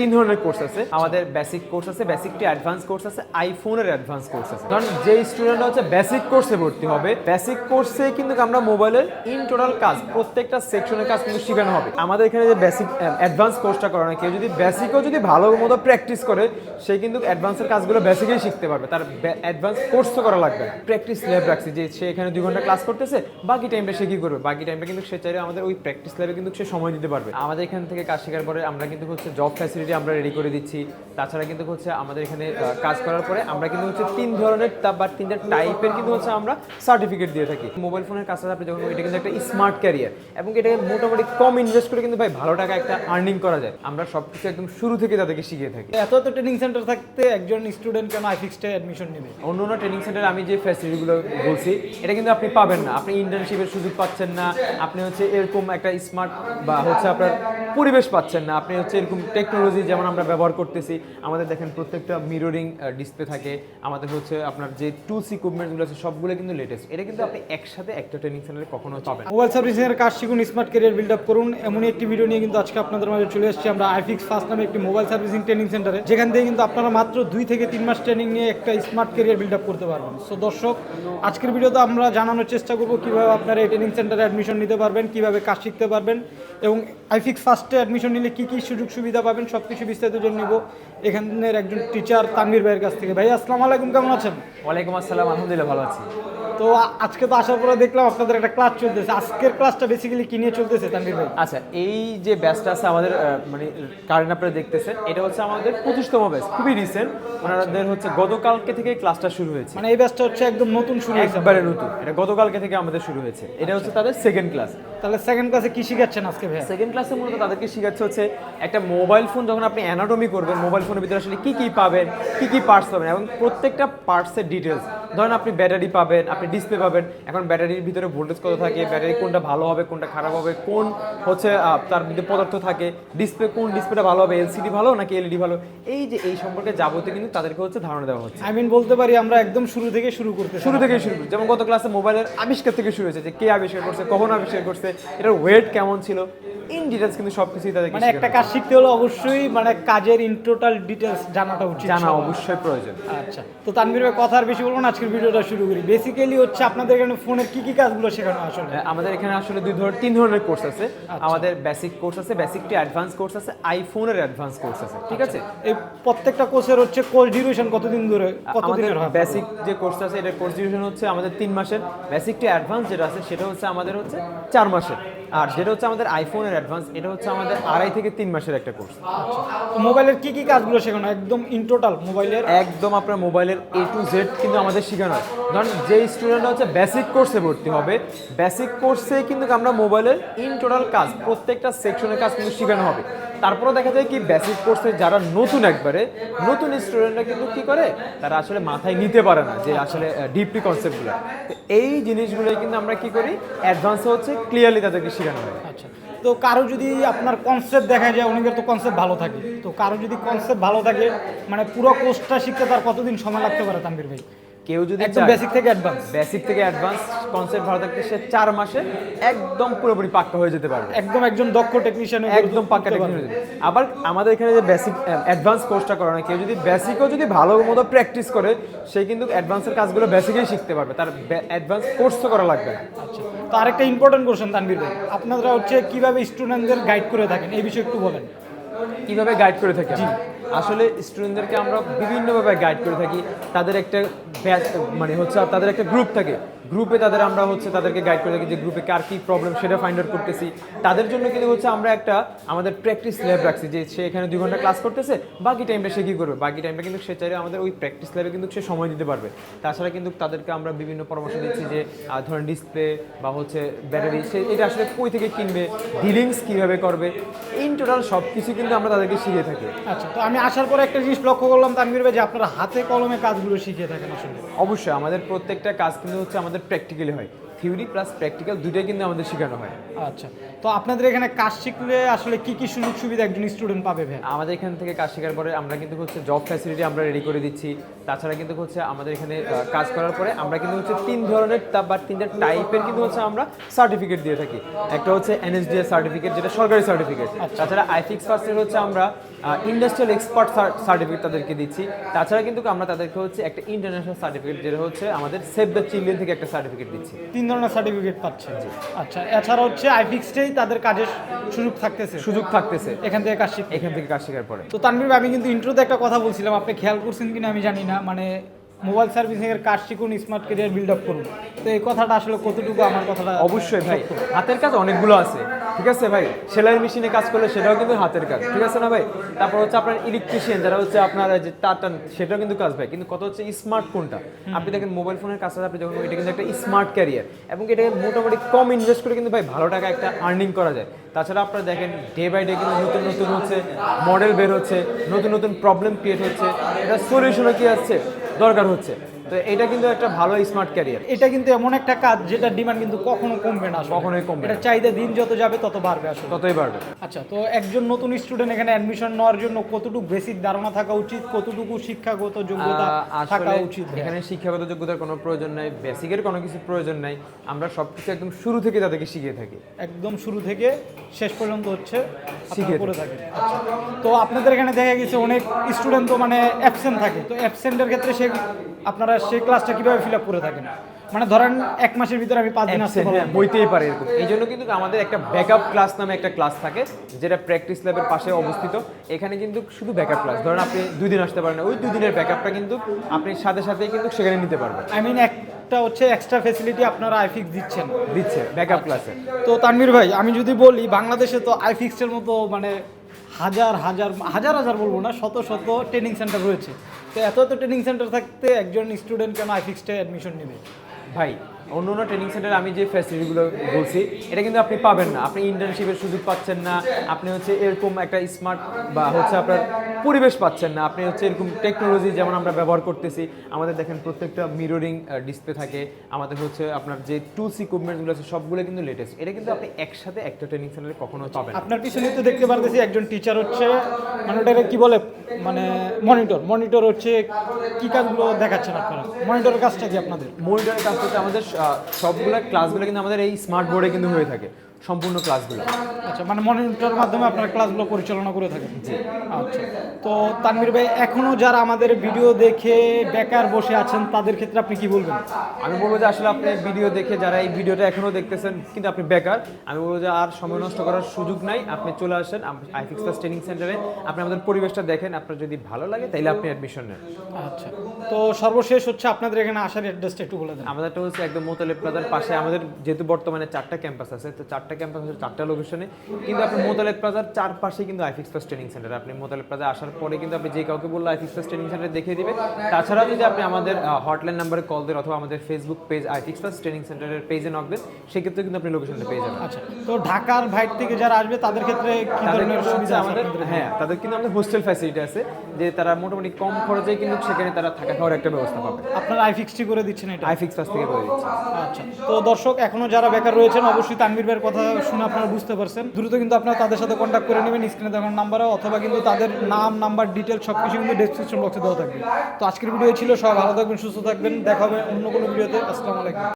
তিন ধরনের কোর্স আছে আমাদের। বেসিক কোর্স আছে, বেসিক টু অ্যাডভান্স কোর্স আছে, আইফোনের অ্যাডভান্স কোর্স আছে। কারণ যে স্টুডেন্টরা হচ্ছে বেসিক কোর্সে ভর্তি হবে, বেসিক কোর্সে কিন্তু আমরা মোবাইলের ইন টোটাল কাজ, প্রত্যেকটা সেকশনের কাজ কিন্তু শেখানো হবে। আমাদের এখানে যে বেসিক অ্যাডভান্স কোর্সটা করানো, কেউ যদি বেসিকও যদি ভালো মতো প্র্যাকটিস করে, সে কিন্তু অ্যাডভান্সের কাজগুলো বেসিকেই শিখতে পারবে, তার অ্যাডভান্স কোর্সও করা লাগবে না। প্র্যাকটিস ল্যাব রাখছি যে সে এখানে 2 ঘন্টা ক্লাস করতেছে, বাকি টাইমটা সে কি করবে, বাকি টাইমটা কিন্তু সে চাইলে আমাদের ওই প্র্যাকটিস ল্যাবে কিন্তু সে সময় দিতে পারবে। আমাদের এখান থেকে কাজ শেখার পরে আমরা কিন্তু হচ্ছে জব ফ্যাসিলিটি আমরা রেডি করে দিচ্ছি। তাছাড়া কিন্তু হচ্ছে আমাদের এখানে কাজ করার পরে আমরা কিন্তু হচ্ছে 3 ধরনের বা 3টা টাইপের কিন্তু হচ্ছে আমরা সার্টিফিকেট দিয়ে থাকি। মোবাইল ফোনের কাজটা আপনি যখন, এটা কিন্তু একটা স্মার্ট ক্যারিয়ার এবং এটাকে মোটামুটি কম ইনভেস্ট করে কিন্তু ভাই ভালো টাকা একটা আর্নিং করা যায়। আমরা সবকিছু একদম শুরু থেকে তাদেরকে শিখিয়ে থাকি। এত ট্রেনিং সেন্টার থাকতে একজন স্টুডেন্ট কেন আইফিক্সে অ্যাডমিশন নেবে? অন্য ট্রেনিং সেন্টারে আমি যে ফ্যাসিলিটিগুলো বলছি এটা কিন্তু আপনি পাবেন না। আপনি ইন্টার্নশিপের সুযোগ পাচ্ছেন না, আপনি হচ্ছে এরকম একটা স্মার্ট বা হচ্ছে আপনার পরিবেশ পাচ্ছেন না, আপনি হচ্ছে এরকম টেকনোলজি যেমন আমরা ব্যবহার করতেছি। আমাদের দেখেন প্রত্যেকটা মিররিং ডিসপ্লে থাকে, আমাদের হচ্ছে আপনার যে টুলস ইকুইপমেন্টগুলো আছে সবগুলো কিন্তু লেটেস্ট। এটা কিন্তু আপনি একসাথে একটা ট্রেনিং সেন্টারে কখনো পাবেন না। মোবাইল সার্ভিসিং এর কাজ শিখুন, স্মার্ট ক্যারিয়ার বিল্ড আপ করুন, এমনই একটি ভিডিও নিয়ে কিন্তু আজকে আপনাদের মাঝে চলে এসেছি আমরা আইফিক্স ফার্স্ট নামে একটি মোবাইল সার্ভিসিং ট্রেনিং সেন্টারে, যেখান থেকে কিন্তু আপনারা মাত্র 2 থেকে 3 মাস ট্রেনিং নিয়ে একটা স্মার্ট ক্যারিয়ার বিল্ড আপ করতে পারবেন। সো দর্শক, আজকের ভিডিওতে আমরা জানানোর চেষ্টা করব কিভাবে আপনারা এই ট্রেনিং সেন্টারে অ্যাডমিশন নিতে পারবেন, কিভাবে কাজ শিখতে পারবেন এবং আইফিক্স ফার্স্টে অ্যাডমিশন নিলে কী কী সুযোগ সুবিধা পাবেন সবকিছু বিস্তারিত জেনে নেব এখানের একজন টিচার তানভীর ভাইয়ের কাছ থেকে। ভাই আসসালামু আলাইকুম, কেমন আছেন? ওয়ালাইকুম আসসালাম, আলহামদুলিল্লাহ ভালো আছি। তো আজকে তো আসার পরে দেখলাম আপনাদের একটা ক্লাস চলতেছে। আজকের ক্লাসটা বেসিক্যালি কি নিয়ে চলতেছে তানভীর ভাই? আচ্ছা, এই যে ব্যাচটা আছে আমাদের মানে কারেন্ট আপনারা দেখতেছেন, এটা হচ্ছে আমাদের 25তম ব্যাচ, খুবই রিসেন্ট। ওনাদের হচ্ছে গতকালকে থেকে ক্লাসটা শুরু হয়েছে। মানে এই ব্যাচটা হচ্ছে একদম নতুন শুরু হয়েছে? একবারে নতুন, এটা গতকালকে থেকে আমাদের শুরু হয়েছে। এটা হচ্ছে তাদের সেকেন্ড ক্লাস। তাহলে সেকেন্ড ক্লাসে কি শিখাচ্ছেন আজকে ভাই? সেকেন্ড ক্লাসে মূলত তাদেরকে শেখাচ্ছে হচ্ছে একটা মোবাইল ফোন যখন আপনি অ্যানাটমি করবেন, মোবাইল ফোনের ভিতরে আসলে কি কি পাবেন, কি কি পার্টস পাবেন এবং প্রত্যেকটা পার্টসের ডিটেলস। ধরেন আপনি ব্যাটারি পাবেন, আপনি ডিসপ্লে পাবেন, এখন ব্যাটারির ভিতরে ভোল্টেজ কত থাকে, ব্যাটারি কোনটা ভালো হবে কোনটা খারাপ হবে, কোন হচ্ছে তার মধ্যে পদার্থ থাকে, ডিসপ্লে কোন ডিসপ্লেটা ভালো হবে, এলসিডি ভালো নাকি এলইডি ভালো, এই যে এই সম্পর্কে যাবতীয় কিন্তু তাদেরকে হচ্ছে ধারণা দেওয়া হচ্ছে। বলতে পারি আমরা একদম শুরু থেকে শুরু করি। যেমন গত ক্লাসে মোবাইলের আবিষ্কার থেকে শুরু হয়েছে, যে কে আবিষ্কার করছে, কখন আবিষ্কার করছে, এটার ওয়েট কেমন ছিল, ইন ডিটেলস কিন্তু সবকিছুই তাদেরকে মানে একটা কাজ শিখতে হলে অবশ্যই মানে কাজের ইন টোটাল ডিটেলস জানাটা উচিত, জানা অবশ্যই প্রয়োজন। আচ্ছা, তো তানভীর ভাই কথা আর বেশি বলবো না, আজকের ভিডিওটা শুরু করি। বেসিক্যালি হচ্ছে আপনাদের এখানে ফোনের কি কি কাজগুলো শেখানো আসলে? আমাদের এখানে আসলে 3 ধরনের কোর্স আছে। আমাদের বেসিক কোর্স আছে, বেসিক টু অ্যাডভান্স কোর্স আছে, আইফোনের অ্যাডভান্স কোর্স আছে, ঠিক আছে? এই প্রত্যেকটা কোর্সের হচ্ছে কোর্স ডিউরেশন কতদিন ধরে, কতদিনের হয়? বেসিক যে কোর্সটা আছে এটা কোর্স ডিউরেশন হচ্ছে আমাদের 3 মাসের। বেসিক টু অ্যাডভান্স যেটা আছে সেটা হচ্ছে আমাদের হচ্ছে 4 মাসের। আর যেটা হচ্ছে আমাদের আইফোনের অ্যাডভান্স, এটা হচ্ছে আমাদের 2.5 থেকে 3 মাসের একটা কোর্স। তো মোবাইলের কি কি কাজগুলো শেখানো একদম ইন টোটাল মোবাইলের? একদম আপনার মোবাইলের A to Z কিন্তু আমাদের শেখানো হয়। ধরুন যে স্টুডেন্টরা হচ্ছে বেসিক কোর্সে ভর্তি হবে, বেসিক কোর্সে কিন্তু আমরা মোবাইলের ইন টোটাল কাজ, প্রত্যেকটা সেকশনের কাজ কিন্তু শেখানো হবে। তারপরে দেখা যায় কি বেসিক কোর্সে যারা নতুন নতুন স্টুডেন্টরা কিন্তু কি করে, তারা আসলে মাথায় নিতে পারে না যে আসলে ডিপলি কনসেপ্টগুলো। এই জিনিসগুলোই কিন্তু আমরা কি করি, অ্যাডভান্সে হচ্ছে ক্লিয়ারলি তাদেরকে শেখানো হয়। আচ্ছা, তো কারো যদি আপনার কনসেপ্ট দেখা যায়, অনেকের তো কনসেপ্ট ভালো থাকে, তো কারো যদি কনসেপ্ট ভালো থাকে মানে পুরো কোর্সটা শিখতে তার কতদিন সময় লাগতে পারে তানভীর ভাই? কেউ যদি বেসিক থেকে অ্যাডভান্স কনসেপ্ট ভালো থাকতে সে 4 মাসে একদম পুরোপুরি পাক্কা হয়ে যেতে পারবে, একজন দক্ষ টেকনিশিয়ান, একদম পাক্কা টেকনিশিয়ান। আবার আমাদের এখানে যে বেসিক অ্যাডভান্স কোর্সটা করানো, কেউ যদি বেসিকও যদি ভালো মতো প্র্যাকটিস করে, সে কিন্তু অ্যাডভান্সের কাজগুলো বেসিকেই শিখতে পারবে, তার অ্যাডভান্স কোর্সও করা লাগবে না। আচ্ছা, তো আরেকটা ইম্পর্টেন্ট কোশ্চেন তানভীর ভাই, আপনারা হচ্ছে কিভাবে স্টুডেন্টদের গাইড করে থাকেন, এই বিষয়ে একটু বলেন। কিভাবে গাইড করে থাকি? আসলে স্টুডেন্টদেরকে আমরা বিভিন্নভাবে গাইড করে থাকি। তাদের একটা মানে হচ্ছে তাদের একটা গ্রুপ থাকে, গ্রুপে আমরা হচ্ছে তাদেরকে গাইড করে থাকি যে গ্রুপে কার কী প্রবলেম সেটা ফাইন্ড আউট করতেছি। তাদের জন্য কিন্তু হচ্ছে আমরা একটা আমাদের প্র্যাকটিস ল্যাব রাখছি, যে সে এখানে 2 ঘন্টা ক্লাস করতেছে, বাকি টাইমটা সে কী করবে, বাকি টাইমটা কিন্তু সে চাইলে আমাদের ওই প্র্যাকটিস ল্যাবে কিন্তু সে সময় দিতে পারবে। তাছাড়া কিন্তু তাদেরকে আমরা বিভিন্ন পরামর্শ দিচ্ছি যে ধরেন ডিসপ্লে বা হচ্ছে ব্যাটারি, সে এটা আসলে কই থেকে কিনবে, ডিলিংস কীভাবে করবে, ইন টোটাল সব কিছু কিন্তু আমরা তাদেরকে শিখিয়ে থাকি। আচ্ছা, তো আমি আসার পরে একটা জিনিস লক্ষ্য করলাম তানভীর ভাই যে আপনারা হাতে কলমে কাজগুলো শিখিয়ে থাকেন আসলে। অবশ্যই আমাদের প্রত্যেকটা কাজ কিন্তু হচ্ছে আমাদের প্র্যাকটিক্যালি হয়, থিওরি প্লাস প্র্যাকটিক্যাল দুটোই কিন্তু আমাদের শেখানো হয়। আচ্ছা, তো আপনাদের এখানে কাজ শিখলে আসলে কি কি সুযোগ সুবিধা একজন স্টুডেন্ট পাবে ভাই? আমাদের এখান থেকে কাজ শেখার পরে আমরা কিন্তু হচ্ছে জব ফ্যাসিলিটি আমরা রেডি করে দিচ্ছি। তাছাড়া কিন্তু হচ্ছে আমাদের এখানে কাজ করার পরে আমরা কিন্তু হচ্ছে 3 ধরনের বা 3টা টাইপের কিন্তু হচ্ছে আমরা সার্টিফিকেট দিয়ে থাকি। একটা হচ্ছে NSDA সার্টিফিকেট, যেটা সরকারি সার্টিফিকেট। তাছাড়া আইফিক্স ফার্স্টের হচ্ছে আমরা ইন্ডাস্ট্রিয়াল এক্সপার্ট সার্টিফিকেট তাদেরকে দিচ্ছি। তাছাড়া কিন্তু আমরা তাদেরকে হচ্ছে একটা ইন্টারন্যাশনাল সার্টিফিকেট, যেটা হচ্ছে আমাদের সেভ দ্য চিলড্রেন থেকে একটা সার্টিফিকেট দিচ্ছি। 3 ধরনের সার্টিফিকেট পাচ্ছে। আচ্ছা, এছাড়া হচ্ছে আইফিক্সটেই তাদের কাজের সুযোগ থাকতেছে এখান থেকে কাজ শেখার পরে। তো তানভীর ভাই, আমি কিন্তু ইন্ট্রোতে একটা কথা বলছিলাম, আপনি খেয়াল করছেন কিনা আমি জানি না, মানে মোবাইল সার্ভিসিং এর কাজ শিখুন, স্মার্ট ক্যারিয়ার বিল্ড আপ করুন। তো এই কথাটা আসলে কতটুকু আমার কথাটা? অবশ্যই ভাই, হাতের কাজ অনেকগুলো আছে, ঠিক আছে ভাই। সেলাই মেশিনে কাজ করলে সেটাও কিন্তু হাতের কাজ, ঠিক আছে না ভাই। তারপর হচ্ছে আপনার ইলেকট্রিশিয়ান যারা হচ্ছে আপনার যে তার টান, সেটাও কিন্তু কাজ ভাই। কিন্তু কত হচ্ছে স্মার্ট কোনটা, আপনি দেখেন মোবাইল ফোনের কাজটা আপনি যখন, এটা কিন্তু একটা স্মার্ট ক্যারিয়ার, এবং এটা মোটামুটি কম ইনভেস্ট করে কিন্তু ভাই ভালো টাকা একটা আর্নিং করা যায়। তাছাড়া আপনারা দেখেন ডে বাই ডে কিন্তু নতুন নতুন হচ্ছে মডেল বের হচ্ছে, নতুন নতুন প্রবলেম ক্রিয়েট হচ্ছে, এটা সলিউশনও কি আসছে দরকার হচ্ছে। তো এটা কিন্তু একটা ভালো স্মার্ট ক্যারিয়ার। এটা কিন্তু এমন একটা কাজ যেটা ডিমান্ড কিন্তু কখনো কমবে না, কখনোই কমবে না। এটা চাহিদা দিন যত যাবে তত বাড়বে, আসলে ততই বাড়বে। আচ্ছা, তো একজন নতুন স্টুডেন্ট এখানে অ্যাডমিশন নেওয়ার জন্য কতটুকু বেসিক ধারণা থাকা উচিত, কতটুকু শিক্ষাগত যোগ্যতা থাকা উচিত? এখানে শিক্ষাগত যোগ্যতার কোনো প্রয়োজন নাই, বেসিকের কোনো কিছু প্রয়োজন নাই। আমরা সবকিছু একদম শুরু থেকে তাদেরকে শিখিয়ে থাকি, একদম শুরু থেকে শেষ পর্যন্ত হচ্ছে শিখিয়ে করে থাকি। আচ্ছা, তো আপনাদের এখানে দেখা গেছে অনেক স্টুডেন্ট তো মানে অ্যাবসেন্ট থাকে, তো অ্যাবসেন্টের ক্ষেত্রে আপনারা সেই ক্লাসটা কিভাবে ফিল আপ করে থাকেন? মানে ধরেন 1 মাসের ভিতরে আমি 5 দিন আসতে পারলাম, হইতেই পারে এরকম। এই জন্য কিন্তু আমাদের একটা ব্যাকআপ ক্লাস নামে একটা ক্লাস থাকে, যেটা প্র্যাকটিস ল্যাবের পাশে অবস্থিত। এখানে কিন্তু শুধু ব্যাকআপ ক্লাস, ধরেন আপনি 2 দিন আসতে পারেন, ওই 2 দিনের ব্যাকআপটা কিন্তু আপনি সাথে সাথেই কিন্তু সেখানে নিতে পারবেন। আই মিন একটা হচ্ছে এক্সট্রা ফ্যাসিলিটি আপনারা আইফিক্স দিচ্ছে ব্যাকআপ ক্লাসে। তো তানভীর ভাই, আমি যদি বলি বাংলাদেশে তো আইফিক্সের মতো মানে হাজার হাজার বলবো না, শত শত ট্রেনিং সেন্টার রয়েছে। তো এত ট্রেনিং সেন্টার থাকতে একজন স্টুডেন্ট কেন আইফিক্সে অ্যাডমিশন নেবে? ভাই, অন্য অন্য ট্রেনিং সেন্টারে আমি যে ফ্যাসিলিটিগুলো বলছি এটা কিন্তু আপনি পাবেন না। আপনি ইন্টার্নশিপের সুযোগ পাচ্ছেন না, আপনি হচ্ছে এরকম একটা স্মার্ট বা হচ্ছে আপনার পরিবেশ পাচ্ছেন না, আপনি হচ্ছে এরকম টেকনোলজি যেমন আমরা ব্যবহার করতেছি। আমাদের দেখেন প্রত্যেকটা মিররিং ডিসপ্লে থাকে, আমাদের হচ্ছে আপনার যে টুলস ইকুইপমেন্টগুলো আছে সবগুলো কিন্তু লেটেস্ট। এটা কিন্তু আপনি একসাথে একটা ট্রেনিং সেন্টারে কখনো পাবেন না। আপনার পিছনে তো দেখতে পারতেছি একজন টিচার হচ্ছে, মানে ওটাকে কি বলে, মানে মনিটর হচ্ছে কি কাজগুলো দেখাচ্ছেন আপনারা? মনিটরের কাজটা কি আপনাদের? মনিটরের কাজ হচ্ছে আমাদের সবগুলো ক্লাসগুলো কিন্তু আমাদের এই স্মার্ট বোর্ডে কিন্তু হয়ে থাকে, সম্পূর্ণ ক্লাসগুলো। আচ্ছা, মানে মনিটরের মাধ্যমে আপনারা ক্লাসগুলো পরিচালনা করে থাকেন? জি। আচ্ছা, তো তানভীর ভাই, এখনো যারা আমাদের ভিডিও দেখে বেকার বসে আছেন তাদের ক্ষেত্রে আপনি কি বলবেন? আমি বলবো যে আসলে আপনি ভিডিও দেখে যারা এই ভিডিওটা এখনো দেখতেছেন কিন্তু আপনি বেকার, আমি বলবো যে আর সময় নষ্ট করার সুযোগ নাই। আপনি চলে আসেন আইফিক্স প্লাস ট্রেনিং সেন্টারে, আপনি আমাদের পরিবেশটা দেখেন, আপনার যদি ভালো লাগে তাহলে আপনি অ্যাডমিশন নেন। আচ্ছা, তো সর্বশেষ হচ্ছে আপনাদের এখানে আসার অ্যাড্রেসটা একটু বলে দেন। আমাদেরটা হচ্ছে একদম মোতালেব প্লাজার পাশে। আমাদের যেহেতু বর্তমানে 4টা ক্যাম্পাস আছে, তো 4টা ক্যাম্পাস হচ্ছে 4টা লোকেশনে, কিন্তু আপনি মোতালেব প্লাজার চারপাশে কিন্তু আইফিক্স প্লাস ট্রেনিং সেন্টার। আপনি মোতালেব প্লাজা আসার পরে কিন্তু আপনি যে কাউকে বললে আইফিক্স প্লাস ট্রেনিং সেন্টার দেখিয়ে দিবে। তাছাড়া যদি আপনি আমাদের হটলাইন নাম্বারে কল দেন অথবা আমাদের Facebook page iFix plus training সেন্টারের পেজে নক দেন, সেক্ষেত্রে কিন্তু আপনি লোকেশনটা পেয়ে যাবেন। আচ্ছা, তো ঢাকার বাইরে থেকে যারা আসবে তাদের ক্ষেত্রে কি ধরনের সুবিধা আমাদের? হ্যাঁ, তাদের কিন্তু আমাদের হোস্টেল ফ্যাসিলিটি আছে, যে তারা মোটামুটি কম খরচে কিন্তু সেখানে তারা থাকা খাওয়ার একটা ব্যবস্থা পাবে। আপনারা আইফিক্সটি করে দিচ্ছেন এটা? আইফিক্স প্লাস থেকে করে দিচ্ছি। আচ্ছা, তো দর্শক, এখনো যারা বেকার রয়েছেন অবশ্যই তানভীর ভাইয়ের কথা শুনে আপনারা বুঝতে পারছেন, দ্রুত কিন্তু আপনারা তাদের সাথে কন্ট্যাক্ট করে নেবেন স্ক্রিনে দেখানো নাম্বারে, অথবা কিন্তু তাদের নাম, নাম্বার, ডিটেলস সবকিছু কিন্তু ডেসক্রিপশন বক্সে দেওয়া থাকবে। তো আজকের ভিডিও ছিল, সবাই ভালো থাকবেন, সুস্থ থাকবেন, দেখা হবে অন্য কোনো ভিডিওতে। আসসালামু আলাইকুম।